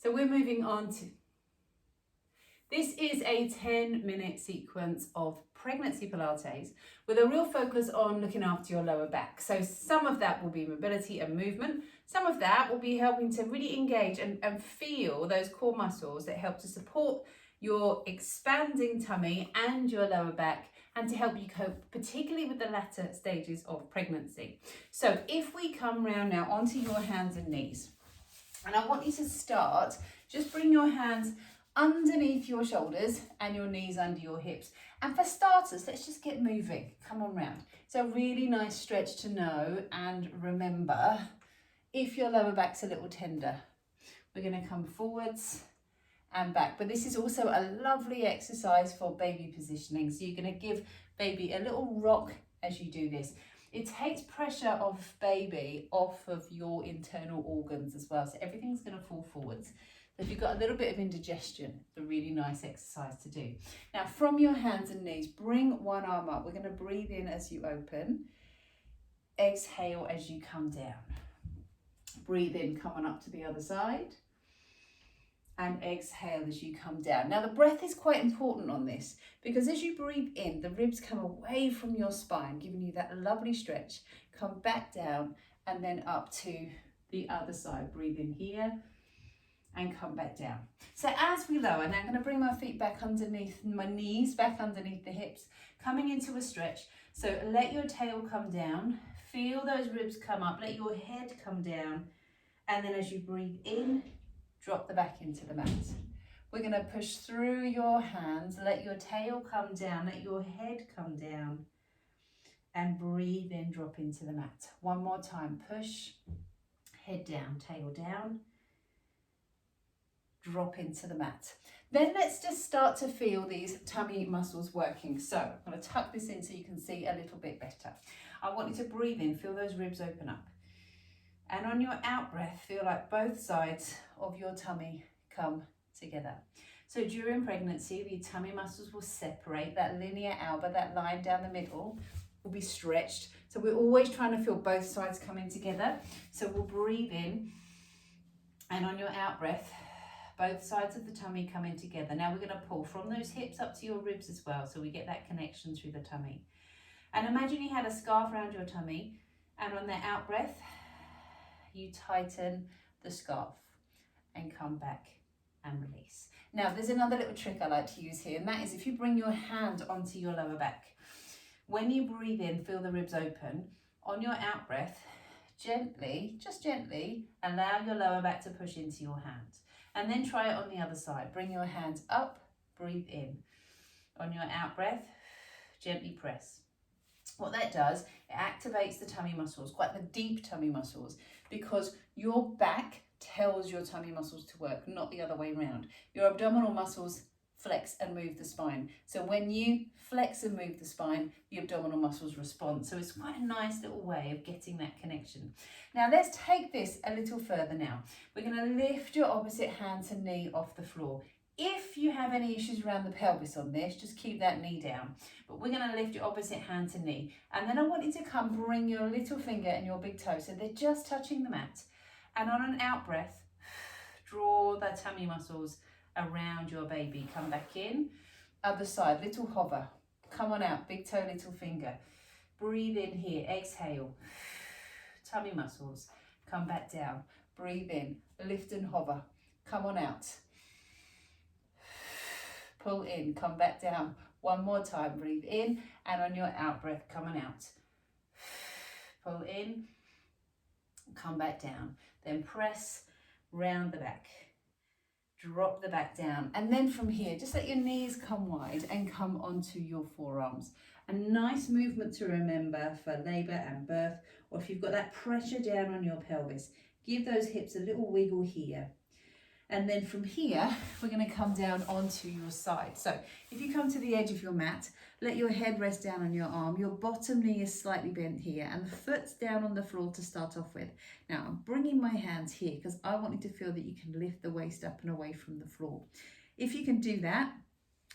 So we're moving on to, this is a 10-minute sequence of pregnancy Pilates with a real focus on looking after your lower back. So some of that will be mobility and movement. Some of that will be helping to really engage and feel those core muscles that help to support your expanding tummy and your lower back, and to help you cope, particularly with the latter stages of pregnancy. So if we come round now onto your hands and knees, and I want you to start, just bring your hands underneath your shoulders and your knees under your hips. And for starters, let's just get moving. Come on round. It's a really nice stretch to know and remember if your lower back's a little tender. We're going to come forwards and back. But this is also a lovely exercise for baby positioning. So you're going to give baby a little rock as you do this. It takes pressure of baby off of your internal organs as well. So everything's going to fall forwards. So if you've got a little bit of indigestion, it's a really nice exercise to do. Now from your hands and knees, bring one arm up. We're going to breathe in as you open. Exhale as you come down. Breathe in, coming up to the other side. And exhale as you come down. Now the breath is quite important on this, because as you breathe in, the ribs come away from your spine, giving you that lovely stretch. Come back down and then up to the other side. Breathe in here and come back down. So as we lower, now I'm going to bring my feet back underneath my knees, back underneath the hips, coming into a stretch. So let your tail come down, feel those ribs come up, let your head come down, and then as you breathe in, drop the back into the mat. We're going to push through your hands, let your tail come down, let your head come down, and breathe in, drop into the mat. One more time, push, head down, tail down, drop into the mat. Then let's just start to feel these tummy muscles working. So I'm going to tuck this in so you can see a little bit better. I want you to breathe in, feel those ribs open up. And on your out breath, feel like both sides of your tummy come together. So during pregnancy, the tummy muscles will separate. That linea alba, that line down the middle, will be stretched. So we're always trying to feel both sides coming together. So we'll breathe in, and on your out breath, both sides of the tummy coming together. Now we're going to pull from those hips up to your ribs as well, so we get that connection through the tummy. And imagine you had a scarf around your tummy, and on the out breath, you tighten the scarf and come back and release. Now there's another little trick I like to use here, and that is if you bring your hand onto your lower back. When you breathe in, feel the ribs open. On your out breath, gently, just gently, allow your lower back to push into your hand. And then try it on the other side. Bring your hands up, breathe in. On your out breath, gently press. What that does, it activates the tummy muscles, quite the deep tummy muscles, because your back tells your tummy muscles to work, not the other way around. Your abdominal muscles flex and move the spine. So when you flex and move the spine, the abdominal muscles respond. So it's quite a nice little way of getting that connection. Now let's take this a little further now. We're going to lift your opposite hand to knee off the floor. If you have any issues around the pelvis on this, just keep that knee down. But we're going to lift your opposite hand to knee. And then I want you to come bring your little finger and your big toe, so they're just touching the mat. And on an out breath, draw the tummy muscles around your baby. Come back in. Other side, little hover. Come on out, big toe, little finger. Breathe in here, exhale. Tummy muscles, come back down. Breathe in, lift and hover. Come on out. Pull in, come back down. One more time, breathe in, and on your out breath, come on out. Pull in, come back down. Then press round the back. Drop the back down, and then from here, just let your knees come wide and come onto your forearms. A nice movement to remember for labour and birth, or if you've got that pressure down on your pelvis, give those hips a little wiggle here. And then from here, we're going to come down onto your side. So if you come to the edge of your mat, let your head rest down on your arm. Your bottom knee is slightly bent here, and the foot's down on the floor to start off with. Now I'm bringing my hands here because I want you to feel that you can lift the waist up and away from the floor. If you can do that,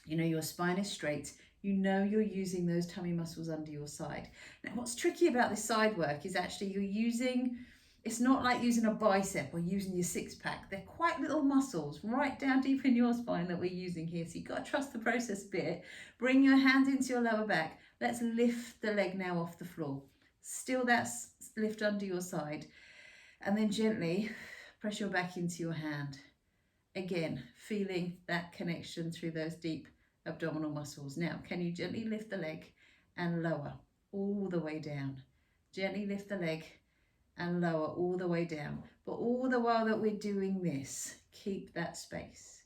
you know your spine is straight. You know you're using those tummy muscles under your side. Now what's tricky about this side work is actually you're using It's not like using a bicep or using your six pack. They're quite little muscles right down deep in your spine that we're using here. So you've got to trust the process a bit. Bring your hand into your lower back. Let's lift the leg now off the floor. Still that lift under your side. And then gently press your back into your hand. Again, feeling that connection through those deep abdominal muscles. Now, can you gently lift the leg and lower all the way down? Gently lift the leg and lower all the way down. But all the while that we're doing this, keep that space.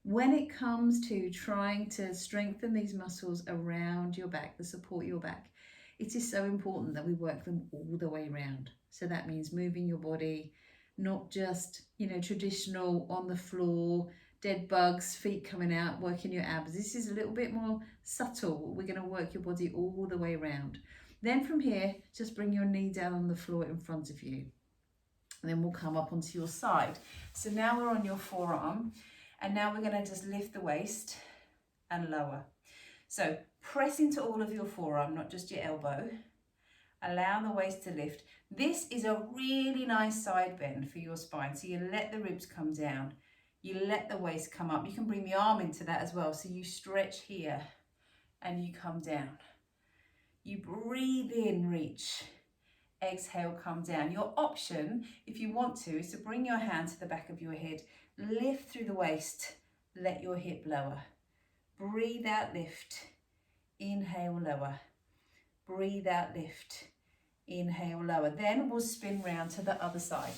When it comes to trying to strengthen these muscles around your back, that support your back, it is so important that we work them all the way around. So that means moving your body, not just, traditional on the floor, dead bugs, feet coming out, working your abs. This is a little bit more subtle. We're going to work your body all the way around. Then from here, just bring your knee down on the floor in front of you. And then we'll come up onto your side. So now we're on your forearm, and now we're going to just lift the waist and lower. So press into all of your forearm, not just your elbow. Allow the waist to lift. This is a really nice side bend for your spine. So you let the ribs come down. You let the waist come up. You can bring the arm into that as well. So you stretch here and you come down. You breathe in, reach. Exhale, come down. Your option, if you want to, is to bring your hand to the back of your head. Lift through the waist. Let your hip lower. Breathe out, lift. Inhale, lower. Breathe out, lift. Inhale, lower. Then we'll spin round to the other side.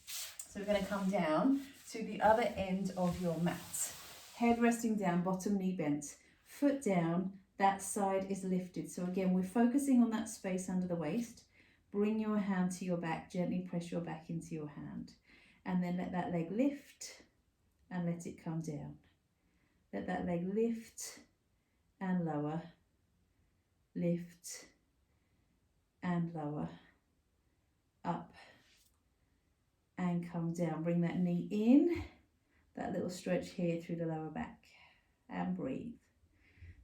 So we're going to come down to the other end of your mat. Head resting down, bottom knee bent. Foot down, that side is lifted. So again, we're focusing on that space under the waist. Bring your hand to your back, gently press your back into your hand. And then let that leg lift and let it come down. Let that leg lift and lower. Lift and lower. Up and come down. Bring that knee in. That little stretch here through the lower back. And breathe.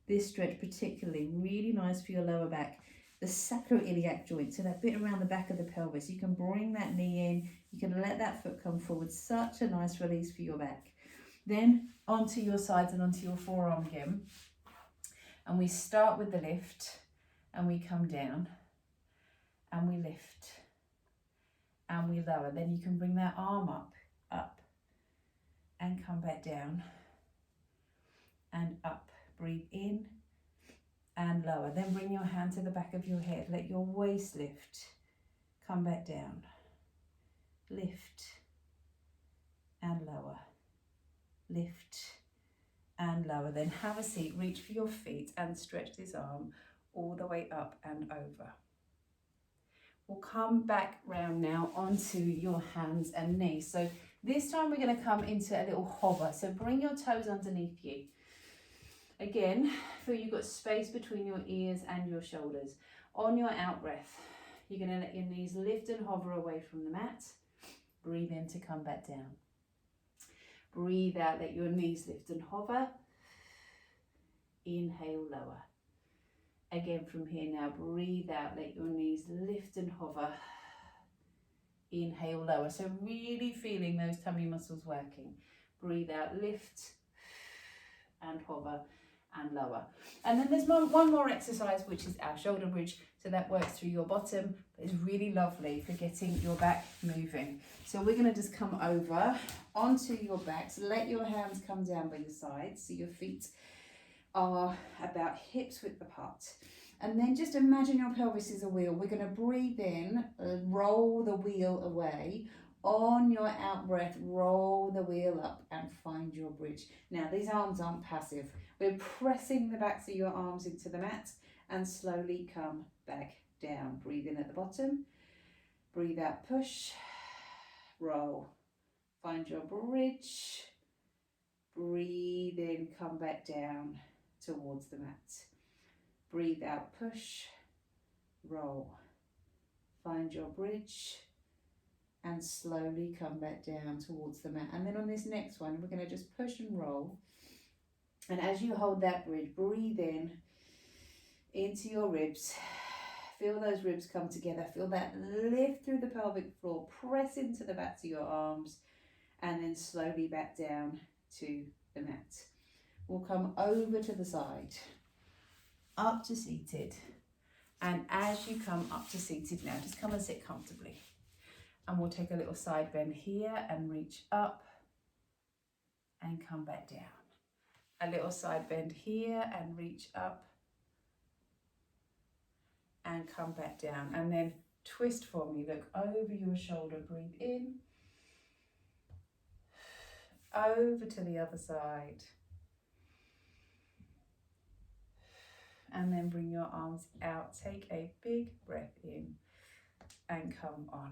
This stretch particularly really nice for your lower back. The sacroiliac joint, so that bit around the back of the pelvis. You can bring that knee in. You can let that foot come forward. Such a nice release for your back. Then onto your sides and onto your forearm again. And we start with the lift and we come down and we lift and we lower. Then you can bring that arm up and come back down and up. Breathe in and lower. Then bring your hand to the back of your head. Let your waist lift. Come back down. Lift and lower. Lift and lower. Then have a seat. Reach for your feet and stretch this arm all the way up and over. We'll come back round now onto your hands and knees. So this time we're going to come into a little hover. So bring your toes underneath you. Again, feel you've got space between your ears and your shoulders. On your out breath, you're going to let your knees lift and hover away from the mat. Breathe in to come back down. Breathe out, let your knees lift and hover. Inhale, lower. Again from here now, breathe out, let your knees lift and hover. Inhale, lower. So really feeling those tummy muscles working. Breathe out, lift and hover and lower. And then there's one more exercise, which is our shoulder bridge. So that works through your bottom, but it's really lovely for getting your back moving. So we're going to just come over onto your backs. Let your hands come down by your sides. So your feet are about hips width apart. And then just imagine your pelvis is a wheel. We're going to breathe in, roll the wheel away. On your out breath, roll the wheel up and find your bridge. Now, these arms aren't passive. We're pressing the backs of your arms into the mat and slowly come back down. Breathe in at the bottom. Breathe out, push, roll. Find your bridge. Breathe in, come back down towards the mat. Breathe out, push, roll. Find your bridge. And slowly come back down towards the mat. And then on this next one, we're going to just push and roll. And as you hold that bridge, breathe in into your ribs. Feel those ribs come together. Feel that lift through the pelvic floor. Press into the backs of your arms and then slowly back down to the mat. We'll come over to the side, up to seated. And as you come up to seated now, just come and sit comfortably. And we'll take a little side bend here and reach up and come back down. A little side bend here and reach up and come back down. And then twist for me. Look over your shoulder. Breathe in. Over to the other side. And then bring your arms out. Take a big breath in and come on.